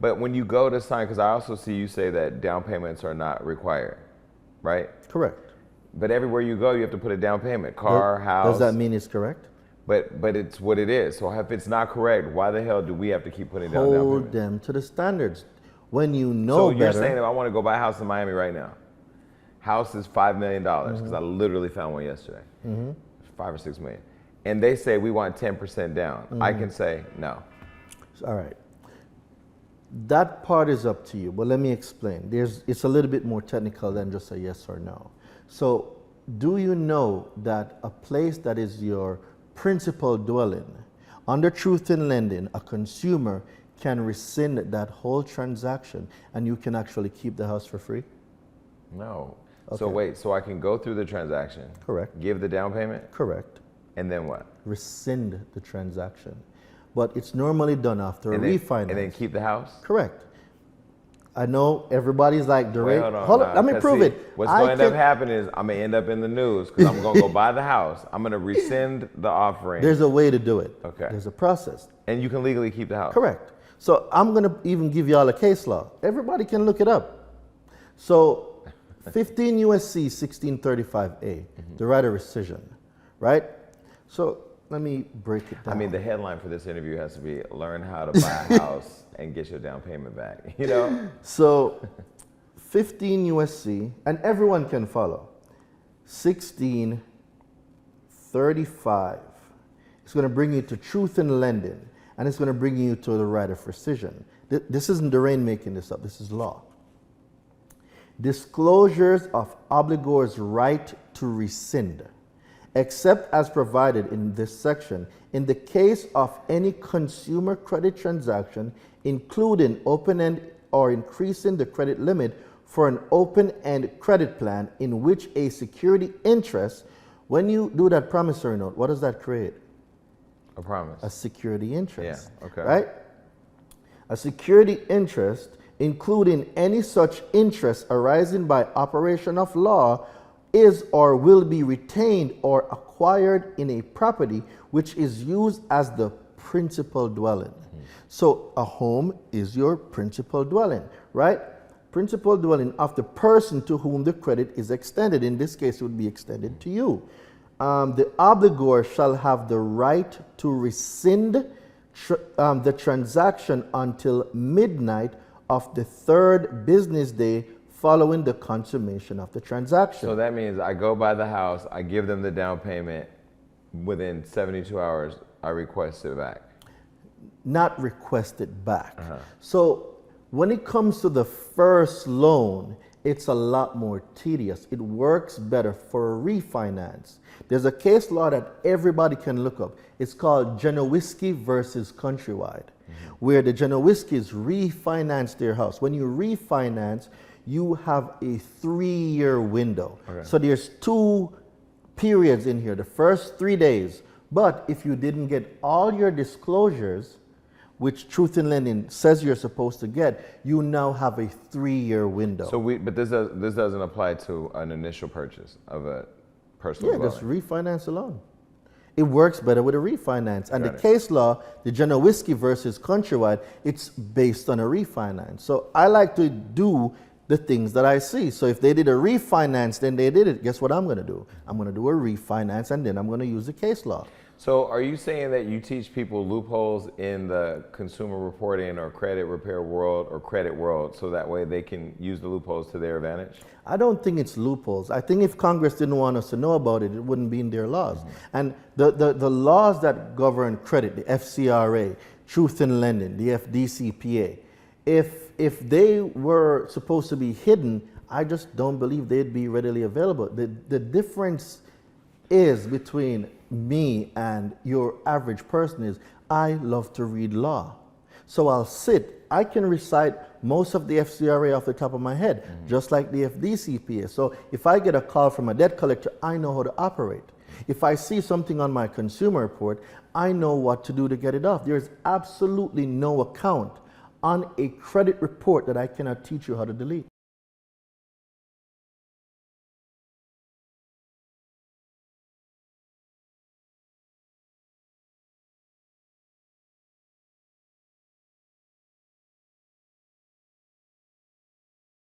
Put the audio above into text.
But when you go to sign, because I also see you say that down payments are not required, right? Correct. But everywhere you go, you have to put a down payment, car, house. Does that mean it's correct? But it's what it is. So if it's not correct, why the hell do we have to keep putting down down Hold payment? them to the standards. When you know So better. you're saying if I want to go buy a house in Miami right now, house is $5 million, because I literally found one yesterday. 5 or 6 million. And they say we want 10% down. I can say no. All right. That part is up to you, but let me explain. It's a little bit more technical than just a yes or no. So do you know that a place that is your principal dwelling, under truth in lending, a consumer can rescind that whole transaction and you can actually keep the house for free? No. Okay. So wait, so I can go through the transaction. Correct. Give the down payment. Correct. And then what? Rescind the transaction. But it's normally done after a refinance. And then keep the house? Correct. I know everybody's like, Wait, hold on, let me prove it. What's going to end up happening is I'm going to end up in the news because I'm going to go buy the house. I'm going to rescind the offering. There's a way to do it. Okay. There's a process. And you can legally keep the house. Correct. So I'm going to even give you all a case law. Everybody can look it up. So 15 USC 1635A, the right of rescission, right? So let me break it down. I mean, the headline for this interview has to be learn how to buy a house and get your down payment back, you know? So 15 USC, and everyone can follow, 1635. It's going to bring you to truth in lending, and it's going to bring you to the right of rescission. This isn't Doreen making this up, this is law. Disclosures of obligor's right to rescind, except as provided in this section, in the case of any consumer credit transaction, including open-end or increasing the credit limit for an open-end credit plan in which a security interest, when you do that promissory note, what does that create? A promise. A security interest. Yeah, okay. Right? A security interest, including any such interest arising by operation of law, is or will be retained or acquired in a property which is used as the principal dwelling. So a home is your principal dwelling, right? Principal dwelling of the person to whom the credit is extended. In this case, it would be extended to you. The obligor shall have the right to rescind the transaction until midnight of the third business day following the consummation of the transaction. So that means I go buy the house, I give them the down payment, within 72 hours, I request it back. Not requested back. So when it comes to the first loan, it's a lot more tedious. It works better for a refinance. There's a case law that everybody can look up. It's called Genowiski versus Countrywide, where the Genowiskis refinance their house. When you refinance, you have a 3-year window. Okay. So there's 2 periods in here, the first 3 days. But if you didn't get all your disclosures, which Truth in Lending says you're supposed to get, you now have a 3-year window. So but this doesn't apply to an initial purchase of a personal dwelling. Just refinance alone. It works better with a refinance. And the case law, the Genowiski versus Countrywide, it's based on a refinance. So I like to do the things that I see. So if they did a refinance, then they did it. Guess what I'm going to do? I'm going to do a refinance, and then I'm going to use the case law. So are you saying that you teach people loopholes in the consumer reporting or credit repair world or credit world so that way they can use the loopholes to their advantage? I don't think it's loopholes. I think if Congress didn't want us to know about it, it wouldn't be in their laws. And the laws that govern credit, the FCRA, Truth in Lending, the FDCPA, if they were supposed to be hidden, I just don't believe they'd be readily available. The difference is between me and your average person is I love to read law. So I'll sit, I can recite most of the FCRA off the top of my head, just like the FDCPA. So if I get a call from a debt collector, I know how to operate. If I see something on my consumer report, I know what to do to get it off. There's absolutely no account on a credit report that I cannot teach you how to delete.